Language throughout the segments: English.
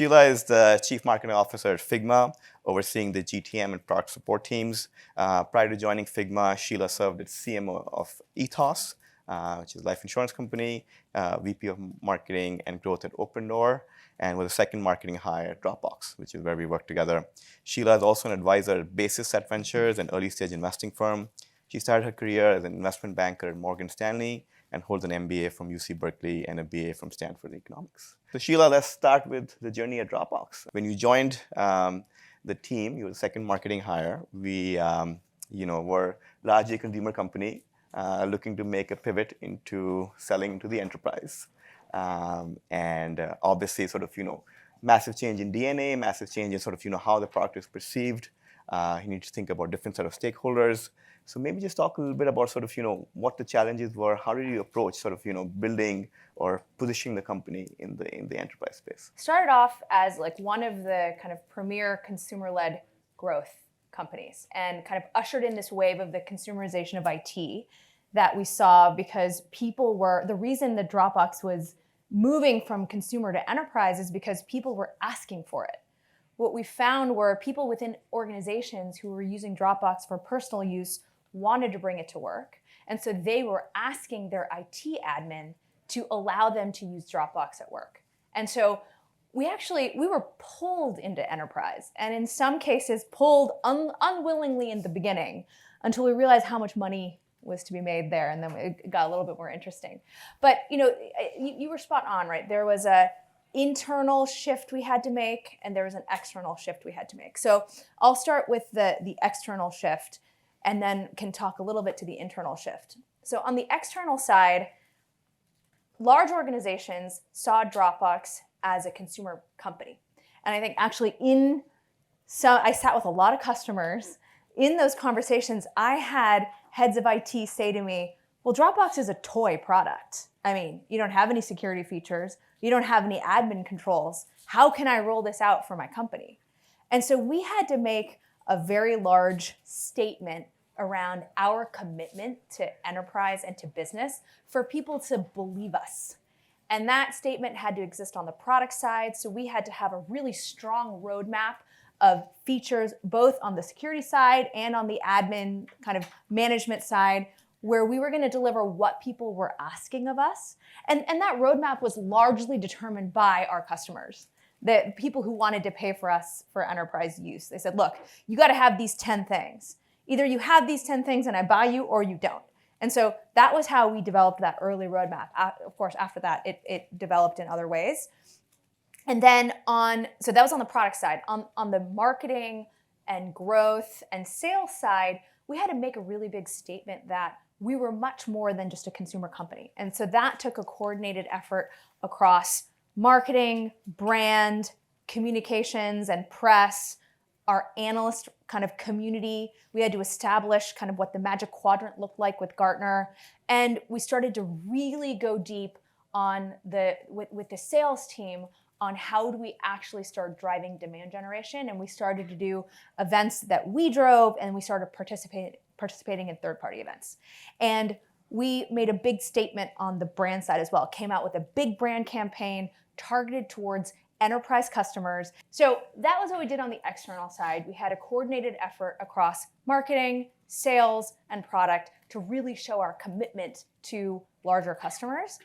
Sheila is the Chief Marketing Officer at Figma, overseeing the GTM and product support teams. Prior to joining Figma, Sheila served as CMO of Ethos, which is a life insurance company, VP of Marketing and Growth at Opendoor, and was a second marketing hire at Dropbox, which is where we work together. Sheila is also an advisor at Basis at Ventures, an early-stage investing firm. She started her career as an investment banker at Morgan Stanley and holds an MBA from UC Berkeley and a BA from Stanford Economics. So Sheila, let's start with the journey at Dropbox. When you joined the team, you were the second marketing hire. We were largely a consumer company looking to make a pivot into selling to the enterprise. Obviously massive change in DNA, massive change in how the product is perceived. You need to think about different set of stakeholders. So maybe just talk a little bit about what the challenges were. How did you approach building or positioning the company in the enterprise space? Started off as one of the kind of premier consumer-led growth companies and kind of ushered in this wave of the consumerization of IT that we saw because the reason the Dropbox was moving from consumer to enterprise is because people were asking for it. What we found were people within organizations who were using Dropbox for personal use wanted to bring it to work. And so they were asking their IT admin to allow them to use Dropbox at work. And so we were pulled into enterprise, and in some cases pulled unwillingly in the beginning until we realized how much money was to be made there, and then it got a little bit more interesting. But you were spot on, right? There was a internal shift we had to make, and there was an external shift we had to make. So I'll start with the external shift, and then can talk a little bit to the internal shift. So on the external side, large organizations saw Dropbox as a consumer company. And I think actually I sat with a lot of customers. In those conversations, I had heads of IT say to me, well, Dropbox is a toy product. I mean, you don't have any security features. You don't have any admin controls. How can I roll this out for my company? And so we had to make a very large statement around our commitment to enterprise and to business for people to believe us. And that statement had to exist on the product side. So we had to have a really strong roadmap of features, both on the security side and on the admin kind of management side, where we were going to deliver what people were asking of us. And that roadmap was largely determined by our customers, the people who wanted to pay for us for enterprise use. They said, look, you got to have these 10 things. Either you have these 10 things and I buy you, or you don't. And so that was how we developed that early roadmap. Of course, after that, it developed in other ways. And then so that was on the product side. On the marketing and growth and sales side, we had to make a really big statement that we were much more than just a consumer company. And so that took a coordinated effort across marketing, brand, communications, and press, our analyst kind of community. We had to establish kind of what the Magic Quadrant looked like with Gartner. And we started to really go deep with the sales team on how do we actually start driving demand generation. And we started to do events that we drove, and we started participating in third-party events. And we made a big statement on the brand side as well. Came out with a big brand campaign targeted towards enterprise customers. So that was what we did on the external side. We had a coordinated effort across marketing, sales, and product to really show our commitment to larger customers.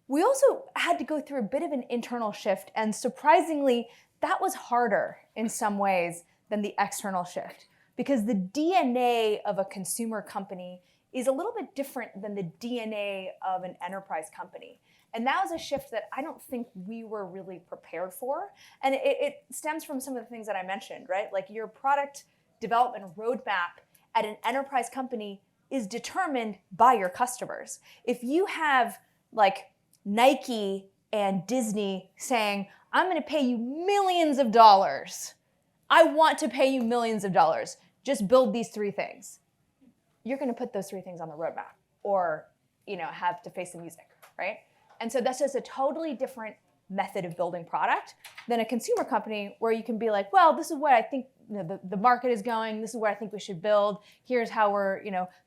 We also had to go through a bit of an internal shift, and surprisingly, that was harder in some ways than the external shift, because the DNA of a consumer company is a little bit different than the DNA of an enterprise company. And that was a shift that I don't think we were really prepared for. And it stems from some of the things that I mentioned, right? Like your product development roadmap at an enterprise company is determined by your customers. If you have Nike and Disney saying, I'm going to pay you millions of dollars. I want to pay you millions of dollars. Just build these 3 things. You're going to put those 3 things on the roadmap or, have to face the music, right? And so that's just a totally different method of building product than a consumer company where you can be like, well, this is what I think the market is going. This is what I think we should build. Here's how we're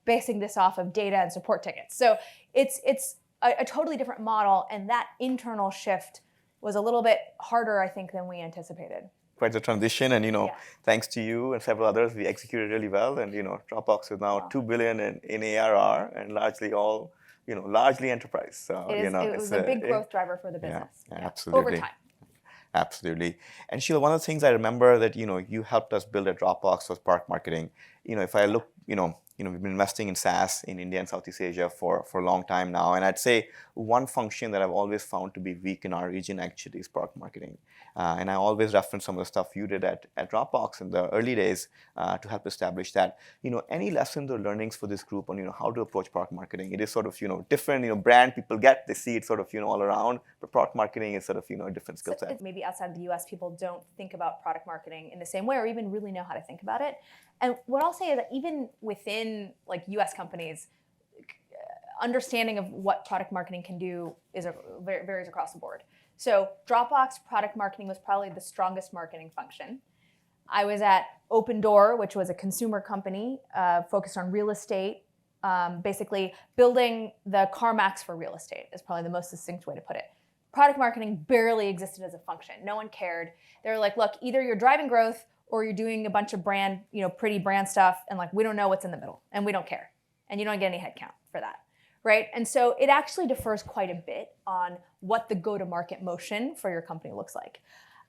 basing this off of data and support tickets. So it's a totally different model, and that internal shift was a little bit harder, I think, than we anticipated. Quite the transition, and Yeah. thanks to you and several others, we executed really well. And Dropbox is now Wow. 2 billion in ARR, and largely enterprise. So It was a big growth driver for the yeah, business. absolutely. Over time. Absolutely. And Sheila, one of the things I remember that you helped us build at Dropbox was product marketing. If I look, we've been investing in SaaS in India and Southeast Asia for a long time now, and I'd say one function that I've always found to be weak in our region actually is product marketing. And I always reference some of the stuff you did at Dropbox in the early days to help establish that. Any lessons or learnings for this group on how to approach product marketing? It is sort of different. Brand people get, they see it sort of all around, but product marketing is sort of a different skill set. Maybe outside of the U.S., people don't think about product marketing in the same way, or even really know how to think about it. And what I'll say is that even within like U.S. companies, understanding of what product marketing can do varies across the board. So Dropbox product marketing was probably the strongest marketing function. I was at Open Door, which was a consumer company focused on real estate, basically building the CarMax for real estate is probably the most succinct way to put it. Product marketing barely existed as a function. No one cared. They were like, look, either you're driving growth or you're doing a bunch of pretty brand stuff, and like we don't know what's in the middle, and we don't care, and you don't get any headcount for that, right? And so it actually differs quite a bit on what the go-to-market motion for your company looks like.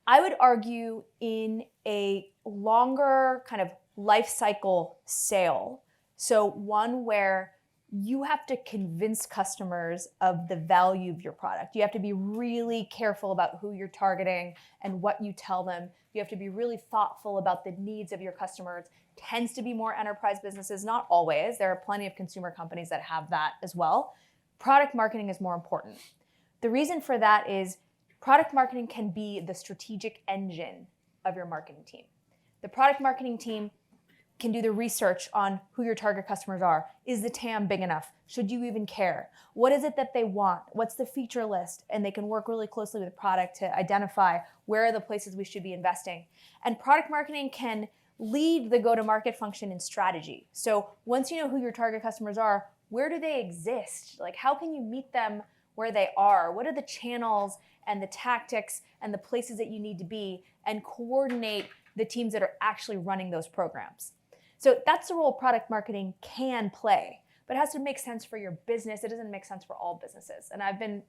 I would argue in a longer kind of life cycle sale, so one where you have to convince customers of the value of your product. You have to be really careful about who you're targeting and what you tell them. You have to be really thoughtful about the needs of your customers. Tends to be more enterprise businesses, not always. There are plenty of consumer companies that have that as well. Product marketing is more important. The reason for that is product marketing can be the strategic engine of your marketing team. The product marketing team can do the research on who your target customers are. Is the TAM big enough? Should you even care? What is it that they want? What's the feature list? And they can work really closely with the product to identify where are the places we should be investing. And product marketing can lead the go-to-market function in strategy. So once you know who your target customers are, where do they exist? Like how can you meet them where they are? What are the channels and the tactics and the places that you need to be, and coordinate the teams that are actually running those programs? So that's the role product marketing can play, but it has to make sense for your business. It doesn't make sense for all businesses. And I've been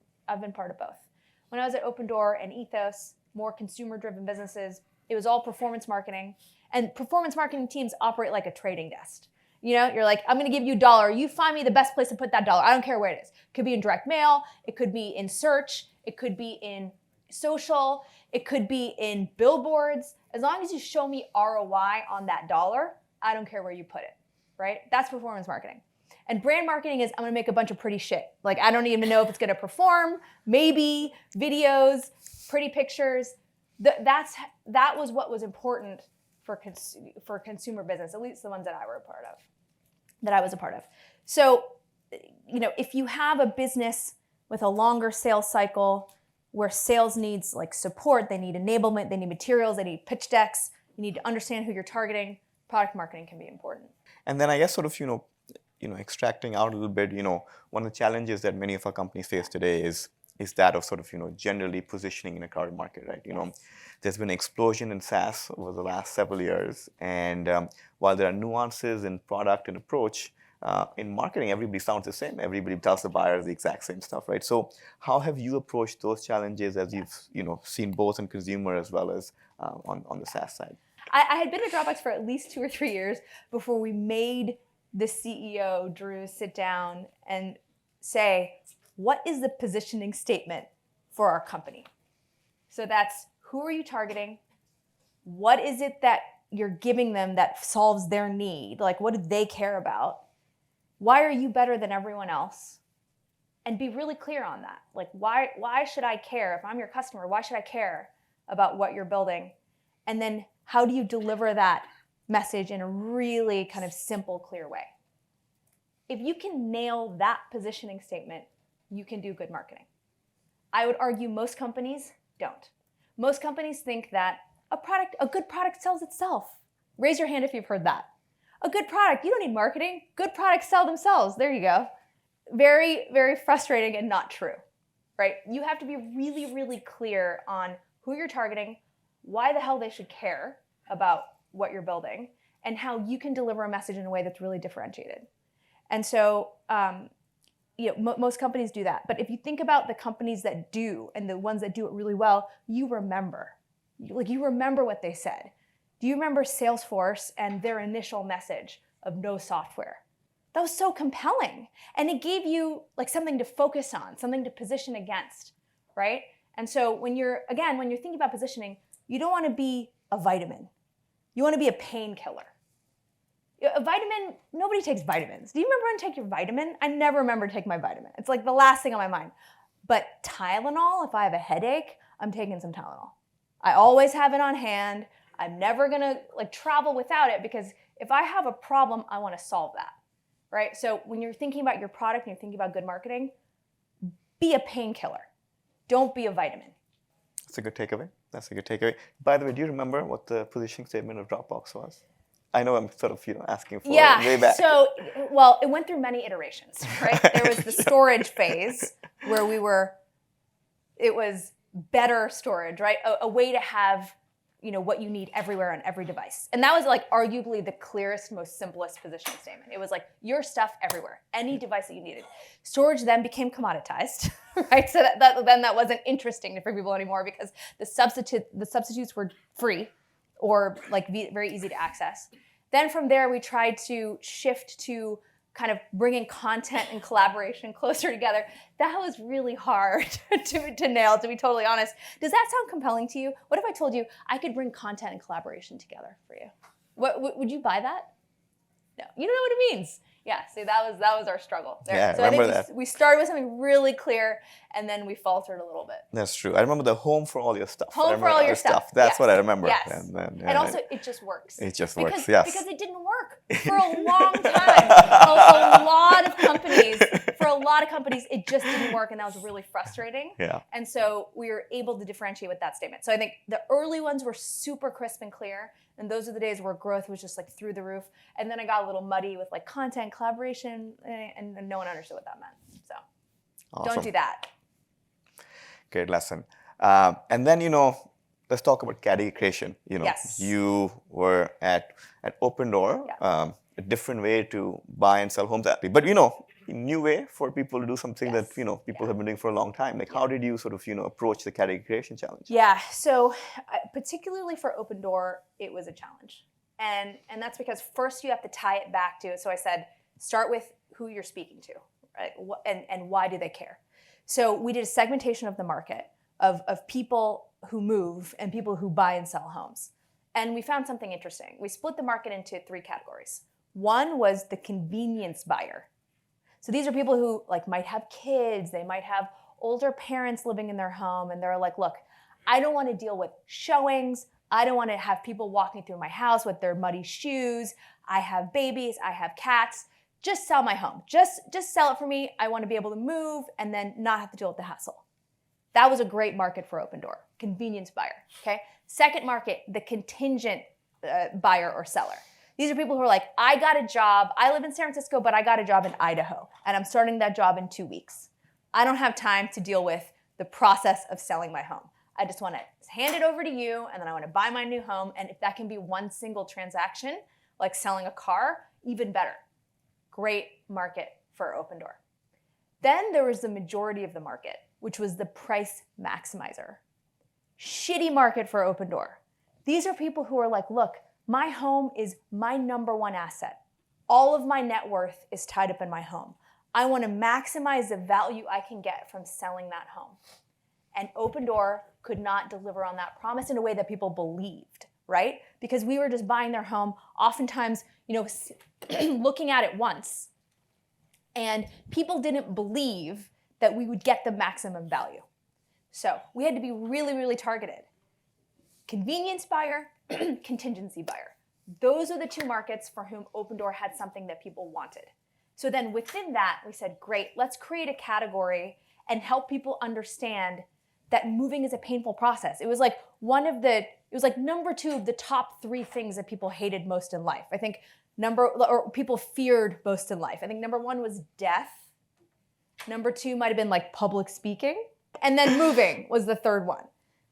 part of both. When I was at Open Door and Ethos, more consumer-driven businesses, it was all performance marketing. And performance marketing teams operate like a trading desk. You're like, I'm going to give you $1. You find me the best place to put that $1. I don't care where it is. It could be in direct mail. It could be in search. It could be in social. It could be in billboards. As long as you show me ROI on that $1, I don't care where you put it, right? That's performance marketing. And brand marketing is, I'm gonna make a bunch of pretty shit. Like, I don't even know if it's gonna perform, maybe, videos, pretty pictures. That was what was important for consumer business, at least the ones that I was a part of. So, if you have a business with a longer sales cycle where sales needs like support, they need enablement, they need materials, they need pitch decks, you need to understand who you're targeting, product marketing can be important. And then I guess sort of, extracting out a little bit, one of the challenges that many of our companies face today is that of sort of, generally positioning in a crowded market, right? There's been an explosion in SaaS over the last several years. And while there are nuances in product and approach, in marketing, everybody sounds the same. Everybody tells the buyers the exact same stuff, right? So how have you approached those challenges as you've, seen both in consumer as well as on the SaaS side? I had been at Dropbox for at least 2 or 3 years before we made the CEO, Drew, sit down and say, what is the positioning statement for our company? So that's, who are you targeting? What is it that you're giving them that solves their need? Like, what do they care about? Why are you better than everyone else? And be really clear on that. Like, why should I care? If I'm your customer, why should I care about what you're building? And then how do you deliver that message in a really kind of simple, clear way? If you can nail that positioning statement, you can do good marketing. I would argue most companies don't. Most companies think that a good product sells itself. Raise your hand if you've heard that. A good product, you don't need marketing. Good products sell themselves. There you go. Very, very frustrating and not true. right? You have to be really, really clear on who you're targeting, why the hell they should care about what you're building, and how you can deliver a message in a way that's really differentiated. And so, most companies do that. But if you think about the companies that do and the ones that do it really well, you remember. You remember what they said. Do you remember Salesforce and their initial message of no software? That was so compelling. And it gave you like something to focus on, something to position against, right? And so when you're thinking about positioning, you don't want to be a vitamin. You want to be a painkiller. A vitamin, nobody takes vitamins. Do you remember when you take your vitamin? I never remember taking my vitamin. It's like the last thing on my mind. But Tylenol, if I have a headache, I'm taking some Tylenol. I always have it on hand. I'm never gonna travel without it, because if I have a problem, I want to solve that, right? So when you're thinking about your product and you're thinking about good marketing, be a painkiller. Don't be a vitamin. That's a good takeaway. By the way, do you remember what the positioning statement of Dropbox was? I know I'm sort of asking for way back. So, it went through many iterations, right? There was the storage phase where it was better storage, right? A way to have, what you need everywhere on every device. And that was arguably the clearest, most simplest positioning statement. It was like your stuff everywhere, any device that you needed. Storage then became commoditized, right? So that wasn't interesting for people anymore, because the substitutes were free or very easy to access. Then from there, we tried to shift to kind of bringing content and collaboration closer together. That was really hard to nail, to be totally honest. Does that sound compelling to you? What if I told you I could bring content and collaboration together for you? Would you buy that? No, you don't know what it means. Yeah, see, that was our struggle there. Yeah, so remember I think that. we started with something really clear, and then we faltered a little bit. That's true. I remember the home for all your stuff. Home for all your stuff. That's what I remember. Yes. And also, it just works. It just works, yes. Because it didn't work for a long time. a lot of companies, it just didn't work, and that was really frustrating. Yeah. And so we were able to differentiate with that statement. So I think the early ones were super crisp and clear, and those are the days where growth was just through the roof. And then I got a little muddy with content, collaboration, and no one understood what that meant. So Awesome. Don't do that. Great lesson. And then, let's talk about category creation. Yes. You were at Open Door, Yeah. A different way to buy and sell homes. But, a new way for people to do something Yes. that, people have been doing for a long time. How did you sort of, approach the category creation challenge? Yeah, so particularly for Open Door, it was a challenge. And that's because first you have to tie it back to, so I said, start with who you're speaking to, right? And why do they care? So we did a segmentation of the market of people who move and people who buy and sell homes. And we found something interesting. We split the market into 3 categories. One was the convenience buyer. So these are people who might have kids, they might have older parents living in their home, and they're like, look, I don't want to deal with showings. I don't want to have people walking through my house with their muddy shoes. I have babies, I have cats. Just sell my home. Just sell it for me. I want to be able to move and then not have to deal with the hassle. That was a great market for Open Door, convenience buyer, okay? Second market, the contingent buyer or seller. These are people who are like, I got a job. I live in San Francisco, but I got a job in Idaho, and I'm starting that job in 2 weeks. I don't have time to deal with the process of selling my home. I just want to hand it over to you, and then I want to buy my new home, and if that can be one single transaction, like selling a car, even better. Great market for Open Door. Then there was the majority of the market, which was the price maximizer. Shitty market for Open Door. These are people who are like, look, my home is my number one asset. All of my net worth is tied up in my home. I want to maximize the value I can get from selling that home. And Open Door could not deliver on that promise in a way that people believed, right? Because we were just buying their home, oftentimes, looking at it once. And people didn't believe that we would get the maximum value. So we had to be really, really targeted. Convenience buyer, contingency buyer. Those are the 2 markets for whom Open Door had something that people wanted. So then within that, we said, great, let's create a category and help people understand that moving is a painful process. It was number 2 of the top 3 things that people hated most in life. I think people feared most in life. I think number 1 was death. Number 2 might have been public speaking. And then moving was the third one.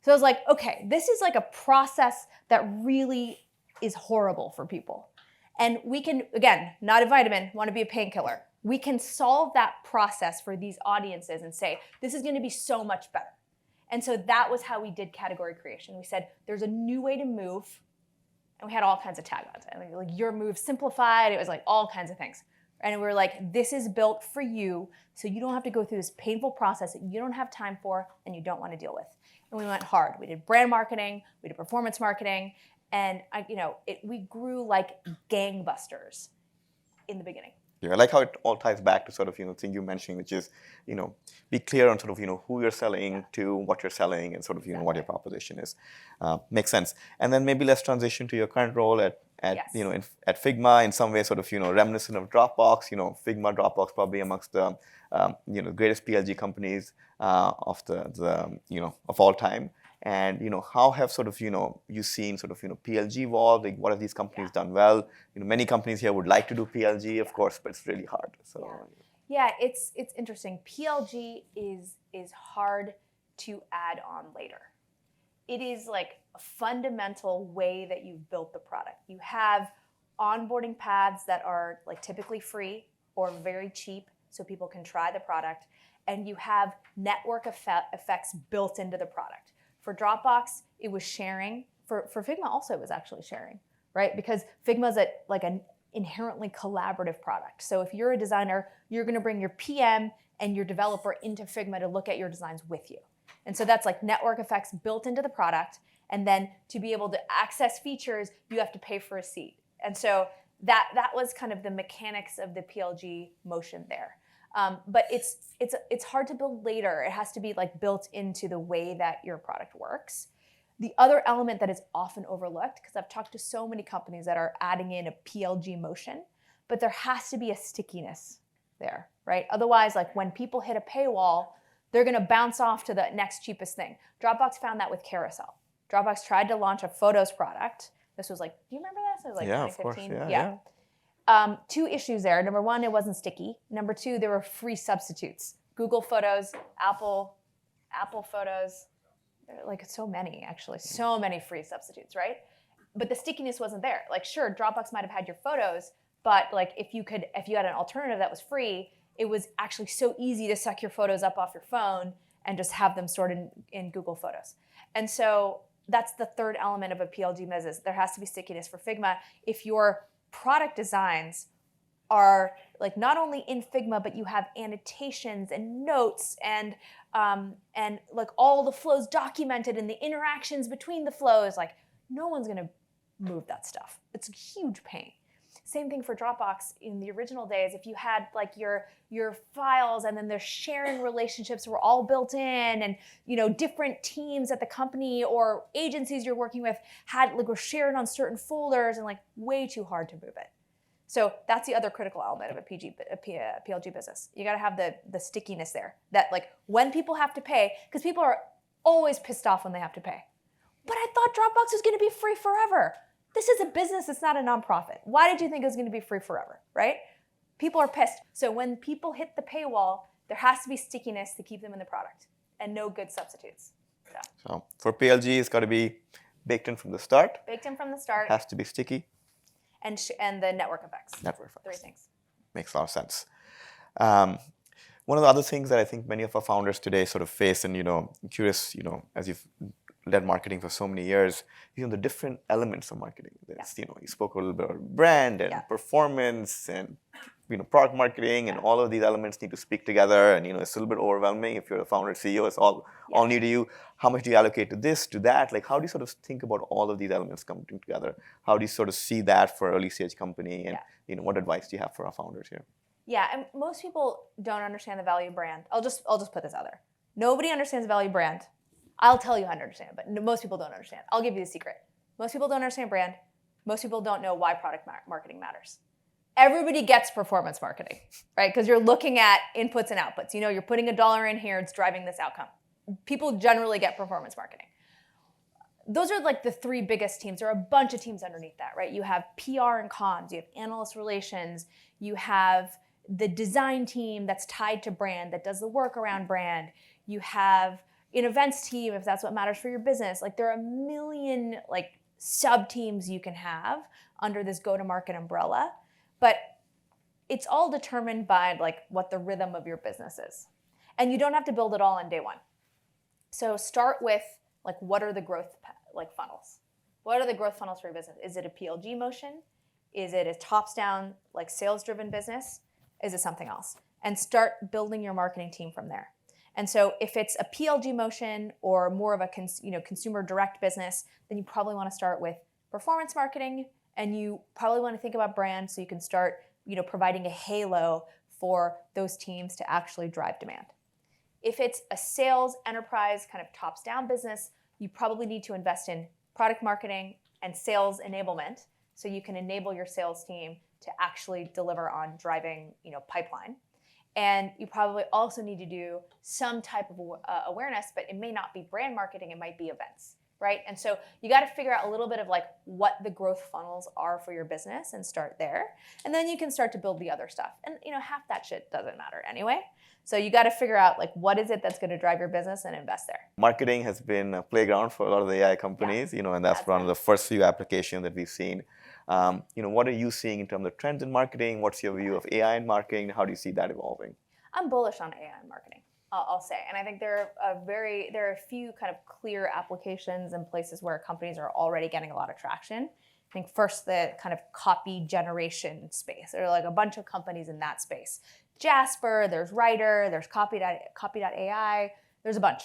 So I was like, okay, this is like a process that really is horrible for people. And we can, again, not a vitamin, want to be a painkiller. We can solve that process for these audiences and say, this is going to be so much better. And so that was how we did category creation. We said, there's a new way to move. And we had all kinds of taglines. Like your move simplified. It was like all kinds of things. And we were like, this is built for you, so you don't have to go through this painful process that you don't have time for and you don't want to deal with. And we went hard. We did brand marketing, we did performance marketing, and we grew like gangbusters in the beginning. Yeah, I like how it all ties back to sort of, thing you mentioned, which is, be clear on sort of, who you're selling to, what you're selling, and sort of, what your proposition is. Makes sense. And then maybe let's transition to your current role at at Figma, in some way sort of, reminiscent of Dropbox. Figma, Dropbox, probably amongst the, greatest PLG companies of of all time. And how have sort of you seen sort of PLG evolve? Like, what have these companies done well? Many companies here would like to do PLG, of course, but it's really hard. So it's interesting. PLG is hard to add on later. It is like a fundamental way that you've built the product. You have onboarding paths that are like typically free or very cheap, so people can try the product, and you have network effects built into the product. For Dropbox, it was sharing. For Figma also, it was actually sharing, right? Because Figma is an inherently collaborative product. So if you're a designer, you're going to bring your PM and your developer into Figma to look at your designs with you. And so that's like network effects built into the product. And then to be able to access features, you have to pay for a seat. And so that was kind of the mechanics of the PLG motion there. But it's hard to build later. It has to be like built into the way that your product works. The other element that is often overlooked, because I've talked to so many companies that are adding in a PLG motion, but there has to be a stickiness there, right? Otherwise, like when people hit a paywall, they're going to bounce off to the next cheapest thing. Dropbox found that with Carousel. Dropbox tried to launch a photos product. This was like, do you remember this? It was like 2015. Of course. Yeah. Two issues there. Number one, it wasn't sticky. Number two, there were free substitutes. Google Photos, Apple Photos. There are like so many, actually. So many free substitutes, right? But the stickiness wasn't there. Like, sure, Dropbox might have had your photos, but like if you had an alternative that was free, it was actually so easy to suck your photos up off your phone and just have them stored in Google Photos. And so that's the third element of a PLG business. There has to be stickiness for Figma. If your product designs are like not only in Figma, but you have annotations and notes and like all the flows documented and the interactions between the flows, like no one's gonna move that stuff. It's a huge pain. Same thing for Dropbox in the original days. If you had like your files and then their sharing relationships were all built in, and different teams at the company or agencies you're working with were shared on certain folders, and like way too hard to move it. So that's the other critical element of a PLG business. You got to have the stickiness there. That like when people have to pay, because people are always pissed off when they have to pay. But I thought Dropbox was going to be free forever. This is a business, it's not a nonprofit. Why did you think it was going to be free forever, right? People are pissed. So when people hit the paywall, there has to be stickiness to keep them in the product and no good substitutes. So for PLG, it's got to be baked in from the start. Baked in from the start. Has to be sticky. And the network effects. Network effects. 3 things. Makes a lot of sense. One of the other things that I think many of our founders today sort of face, and I'm curious, as you've led marketing for so many years, the different elements of marketing. There's, you spoke a little bit about brand and performance and product marketing, and all of these elements need to speak together, and it's a little bit overwhelming if you're a founder, CEO. It's all new to you. How much do you allocate to this, to that? Like, how do you sort of think about all of these elements coming together? How do you sort of see that for early stage company, and what advice do you have for our founders here? Yeah, and most people don't understand the value of brand. I'll just put this out there. Nobody understands the value of brand. I'll tell you how to understand it, but most people don't understand. I'll give you the secret. Most people don't understand brand. Most people don't know why product marketing matters. Everybody gets performance marketing, right? Because you're looking at inputs and outputs. You're putting $1 in here, it's driving this outcome. People generally get performance marketing. Those are like the 3 biggest teams. There are a bunch of teams underneath that, right? You have PR and comms, you have analyst relations, you have the design team that's tied to brand, that does the work around brand. You have an events team if that's what matters for your business. Like there are a million like sub teams you can have under this go-to-market umbrella, but it's all determined by like what the rhythm of your business is. And you don't have to build it all on day one. So start with like, what are the growth like funnels? What are the growth funnels for your business? Is it a PLG motion? Is it a tops down like sales driven business? Is it something else? And start building your marketing team from there. And so if it's a PLG motion or more of a consumer direct business, then you probably want to start with performance marketing, and you probably want to think about brand so you can start providing a halo for those teams to actually drive demand. If it's a sales enterprise kind of tops down business, you probably need to invest in product marketing and sales enablement so you can enable your sales team to actually deliver on driving pipeline. And you probably also need to do some type of awareness, but it may not be brand marketing, it might be events, right? And so you got to figure out a little bit of like what the growth funnels are for your business and start there. And then you can start to build the other stuff. And half that shit doesn't matter anyway. So you got to figure out like what is it that's going to drive your business and invest there. Marketing has been a playground for a lot of the AI companies, and that's one of the first few applications that we've seen. What are you seeing in terms of trends in marketing? What's your view of AI in marketing? How do you see that evolving? I'm bullish on AI in marketing, I'll say. And I think there are a few kind of clear applications and places where companies are already getting a lot of traction. I think first the kind of copy generation space. There are like a bunch of companies in that space. Jasper, there's Writer, there's Copy.ai, there's a bunch.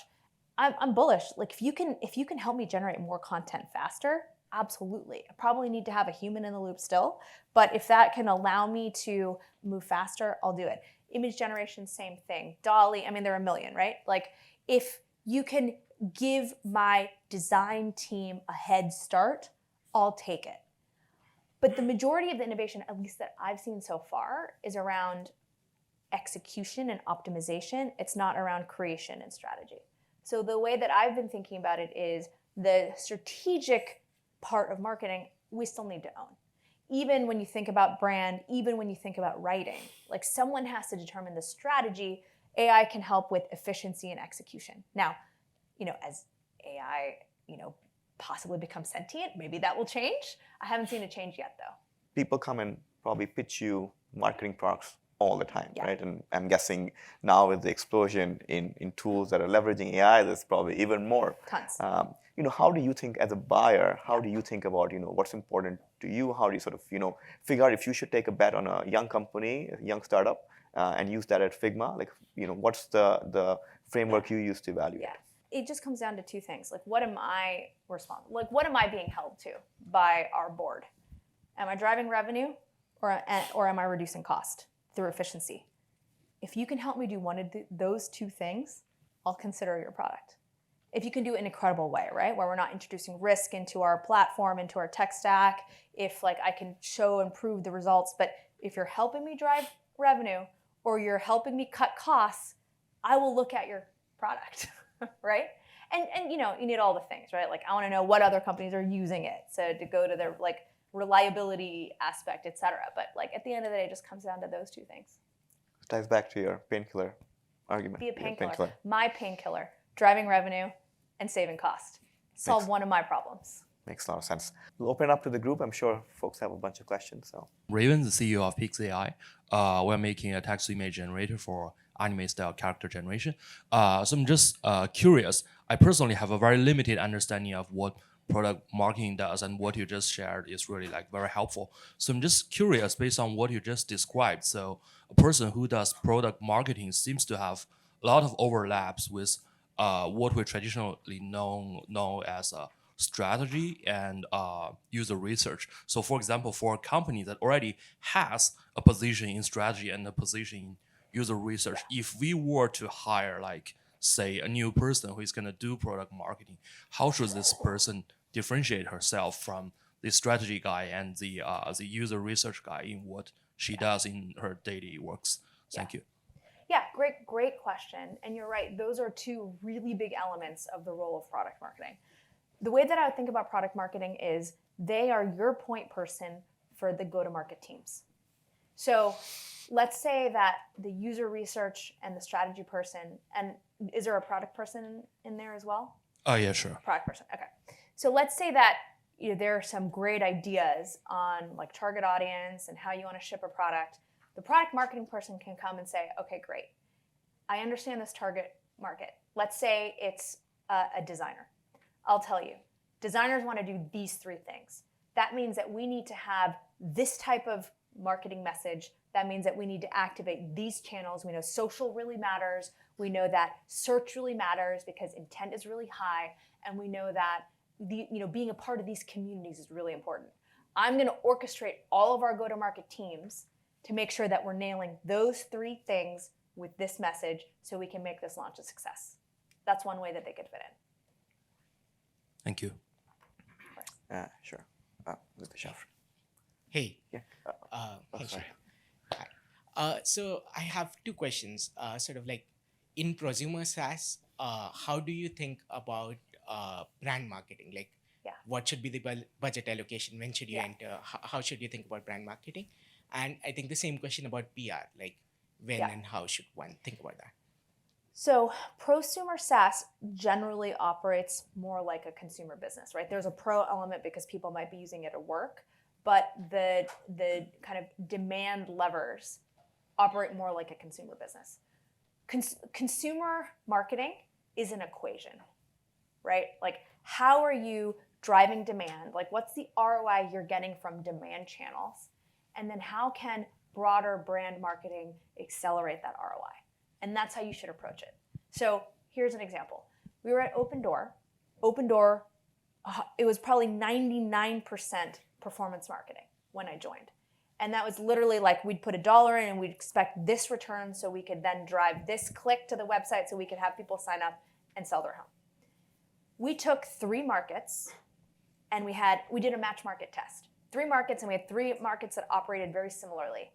I'm bullish. Like if you can help me generate more content faster, absolutely. I probably need to have a human in the loop still, but if that can allow me to move faster, I'll do it. Image generation, same thing. DALL-E, there are a million, right? Like if you can give my design team a head start, I'll take it. But the majority of the innovation, at least that I've seen so far, is around execution and optimization. It's not around creation and strategy. So the way that I've been thinking about it is the strategic part of marketing, we still need to own. Even when you think about brand, even when you think about writing, like someone has to determine the strategy. AI can help with efficiency and execution. Now, as AI, possibly becomes sentient, maybe that will change. I haven't seen it change yet though. People come and probably pitch you marketing products all the time, Yeah. right? And I'm guessing now with the explosion in tools that are leveraging AI, there's probably even more. Tons. How do you think as a buyer, how do you think about, what's important to you? How do you sort of, figure out if you should take a bet on a young company, a young startup, and use that at Figma? Like, what's the framework you use to evaluate? Yeah. It just comes down to two things. Like, what am I responsible? Like, what am I being held to by our board? Am I driving revenue or am I reducing cost through efficiency? If you can help me do one of those two things, I'll consider your product. If you can do it in an incredible way, right? Where we're not introducing risk into our platform, into our tech stack, if like I can show and prove the results, but if you're helping me drive revenue or you're helping me cut costs, I will look at your product, right? And you need all the things, right? Like I want to know what other companies are using it. So to go to their like reliability aspect, et cetera. But like at the end of the day, it just comes down to those two things. It ties back to your painkiller argument. Be a painkiller. My painkiller, driving revenue and saving cost. Solve one of my problems. Makes a lot of sense. We'll open it up to the group. I'm sure folks have a bunch of questions. So, Raven, the CEO of Pix.ai, we're making a text image generator for anime-style character generation. So I'm just curious. I personally have a very limited understanding of what product marketing does, and what you just shared is really like very helpful. So I'm just curious, based on what you just described. So a person who does product marketing seems to have a lot of overlaps with what we traditionally know as strategy and user research. So for example, for a company that already has a position in strategy and a position in user research, if we were to hire like, say, a new person who is going to do product marketing, how should this person differentiate herself from the strategy guy and the user research guy in what she does in her daily works? Thank you. Yeah, great question. And you're right, those are two really big elements of the role of product marketing. The way that I would think about product marketing is they are your point person for the go-to-market teams. So let's say that the user research and the strategy person, and is there a product person in there as well? Oh, yeah, sure. Product person. Okay. So let's say that there are some great ideas on like target audience and how you want to ship a product. The product marketing person can come and say, okay, great. I understand this target market. Let's say it's a designer. I'll tell you, designers want to do these 3 things. That means that we need to have this type of marketing message. That means that we need to activate these channels. We know social really matters. We know that search really matters because intent is really high. And we know that being a part of these communities is really important. I'm going to orchestrate all of our go-to-market teams to make sure that we're nailing those 3 things with this message so we can make this launch a success. That's one way that they could fit in. Thank you. Sure. With the shelf. Hey. Yeah. Hey, sorry. Hi. So I have 2 questions. Sort of like in prosumer SaaS, how do you think about brand marketing? Like, what should be the budget allocation? When should you enter? How should you think about brand marketing? And I think the same question about PR, like when and how should one think about that? So prosumer SaaS generally operates more like a consumer business, right? There's a pro element because people might be using it at work, but the kind of demand levers operate more like a consumer business. Consumer marketing is an equation, right? Like, how are you driving demand? Like, what's the ROI you're getting from demand channels? And then how can broader brand marketing accelerate that ROI? And that's how you should approach it. So here's an example. We were at Open Door. Open Door, it was probably 99% performance marketing when I joined. And that was literally like we'd put $1 in and we'd expect this return so we could then drive this click to the website so we could have people sign up and sell their home. We took 3 markets and we did a match market test. 3 markets, and we had 3 markets that operated very similarly.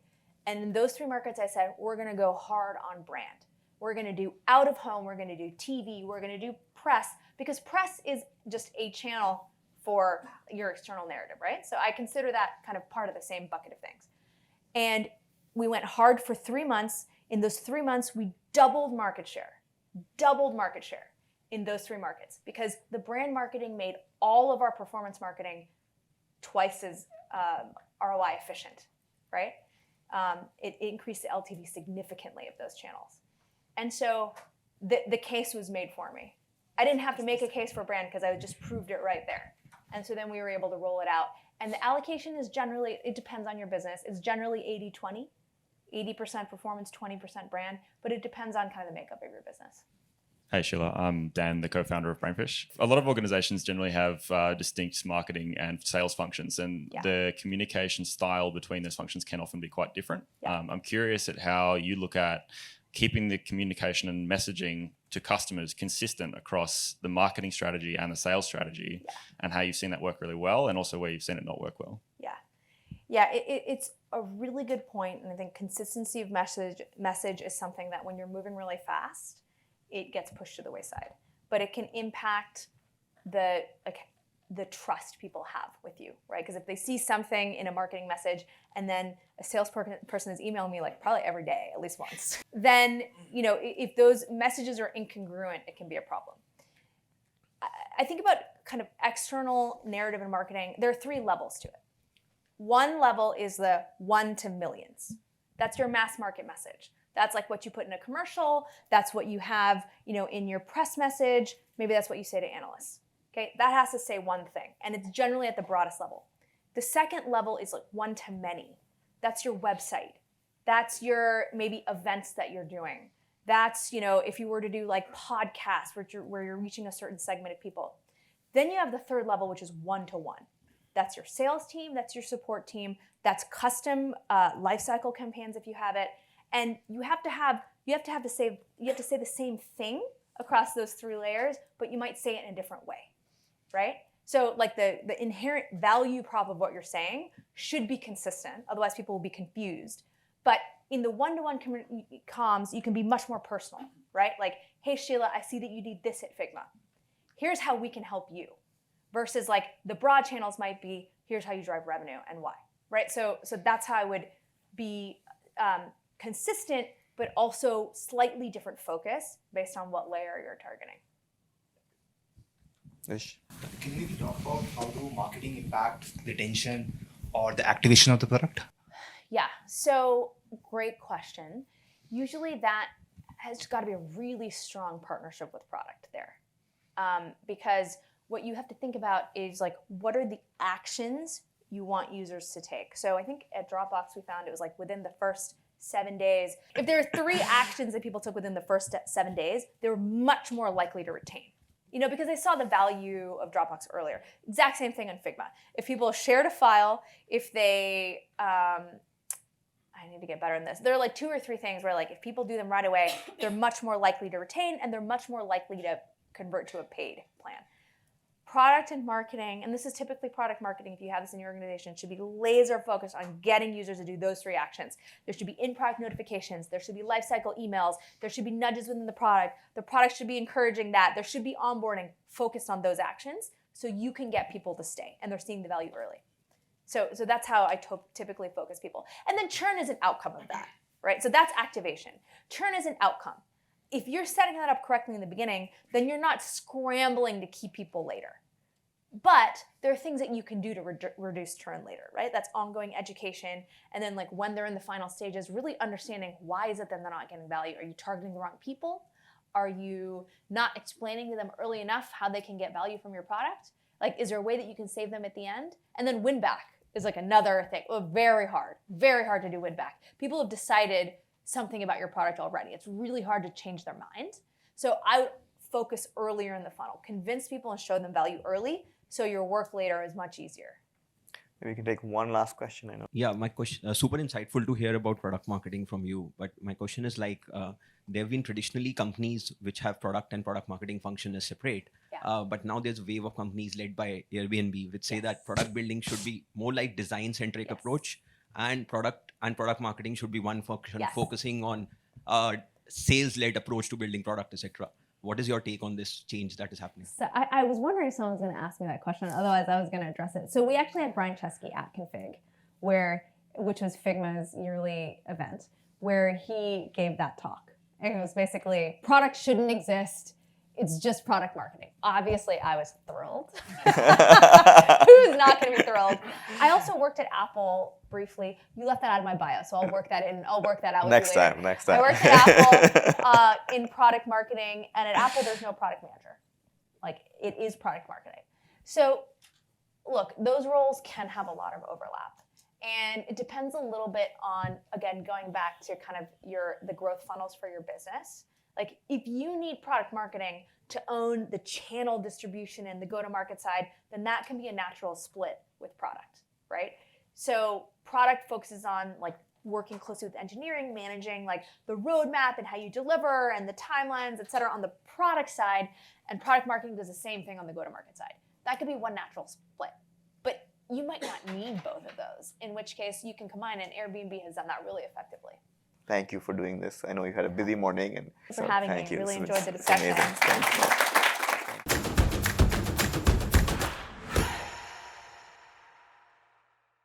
And in those 3 markets, I said, we're going to go hard on brand. We're going to do out of home. We're going to do TV. We're going to do press, because press is just a channel for your external narrative, right? So I consider that kind of part of the same bucket of things. And we went hard for 3 months. In those 3 months, we doubled market share in those 3 markets, because the brand marketing made all of our performance marketing twice as ROI efficient, right? It increased the LTV significantly of those channels. And so the case was made for me. I didn't have to make a case for brand because I just proved it right there. And so then we were able to roll it out. And the allocation is generally, it depends on your business. It's generally 80-20, 80% performance, 20% brand, but it depends on kind of the makeup of your business. Hey Sheila, I'm Dan, the co-founder of Brainfish. A lot of organizations generally have distinct marketing and sales functions, and the communication style between those functions can often be quite different. I'm curious at how you look at keeping the communication and messaging to customers consistent across the marketing strategy and the sales strategy, and how you've seen that work really well, and also where you've seen it not work well. It's a really good point, and I think consistency of message is something that when you're moving really fast, it gets pushed to the wayside. But it can impact the trust people have with you, right? Because if they see something in a marketing message and then a salesperson is emailing me like probably every day, at least once, then if those messages are incongruent, it can be a problem. I think about kind of external narrative and marketing. There are 3 levels to it. One level is the 1 to millions. That's your mass market message. That's like what you put in a commercial. That's what you have, in your press message. Maybe that's what you say to analysts. Okay, that has to say one thing, and it's generally at the broadest level. The second level is like 1 to many. That's your website. That's your maybe events that you're doing. That's if you were to do like podcasts where you're reaching a certain segment of people. Then you have the third level, which is 1 to 1. That's your sales team. That's your support team. That's custom lifecycle campaigns if you have it. And you have to say the same thing across those 3 layers, but you might say it in a different way, right? So like the inherent value prop of what you're saying should be consistent, otherwise people will be confused. But in the one-to-one comms, you can be much more personal, right? Like, hey Sheila, I see that you need this at Figma. Here's how we can help you. Versus like the broad channels might be, here's how you drive revenue and why, right? So that's how I would be consistent, but also slightly different focus based on what layer you're targeting. Ish. Can you maybe talk about how do marketing impact retention or the activation of the product? Yeah, so great question. Usually that has got to be a really strong partnership with product there. Because what you have to think about is like, what are the actions you want users to take? So I think at Dropbox we found it was like within the first 7 days. If there are 3 actions that people took within the first 7 days, they were much more likely to retain. Because they saw the value of Dropbox earlier. Exact same thing on Figma. If people shared a file, if they, I need to get better in this. There are like 2 or 3 things where like if people do them right away, they're much more likely to retain and they're much more likely to convert to a paid plan. Product and marketing, and this is typically product marketing if you have this in your organization, should be laser focused on getting users to do those 3 actions. There should be in-product notifications, there should be lifecycle emails, there should be nudges within the product should be encouraging that, there should be onboarding focused on those actions so you can get people to stay and they're seeing the value early. So that's how I typically focus people. And then churn is an outcome of that, right? So that's activation. Churn is an outcome. If you're setting that up correctly in the beginning, then you're not scrambling to keep people later. But there are things that you can do to reduce churn later, right? That's ongoing education. And then like when they're in the final stages, really understanding why is it that they're not getting value? Are you targeting the wrong people? Are you not explaining to them early enough how they can get value from your product? Like, is there a way that you can save them at the end? And then win back is like another thing. Well, very hard to do win back. People have decided something about your product already. It's really hard to change their mind. So I would focus earlier in the funnel. Convince people and show them value early so your work later is much easier. Maybe we can take one last question. I know. Yeah, my question, super insightful to hear about product marketing from you. But my question is like, there have been traditionally companies which have product and product marketing function as separate. Yeah. But now there's a wave of companies led by Airbnb which say that product building should be more like design-centric approach, and product marketing should be one function focusing on sales-led approach to building product, etc. What is your take on this change that is happening? So I was wondering if someone was going to ask me that question. Otherwise, I was going to address it. So we actually had Brian Chesky at Config, which was Figma's yearly event, where he gave that talk. And it was basically, product shouldn't exist. It's just product marketing. Obviously, I was thrilled. Who's not going to be thrilled? I also worked at Apple briefly. You left that out of my bio, so I'll work that in. I'll work that out with you later. Next time. I worked at Apple in product marketing, and at Apple, there's no product manager. Like, it is product marketing. So, look, those roles can have a lot of overlap. And it depends a little bit on, again, going back to kind of the growth funnels for your business. Like, if you need product marketing to own the channel distribution and the go-to-market side, then that can be a natural split with product, right? So product focuses on like working closely with engineering, managing like the roadmap and how you deliver and the timelines, et cetera, on the product side, and product marketing does the same thing on the go-to-market side. That could be one natural split, but you might not need both of those, in which case you can combine, and Airbnb has done that really effectively. Thank you for doing this. I know you had a busy morning. Thanks for having me. Thank you. Really It's enjoyed the discussion. amazing. Thank you.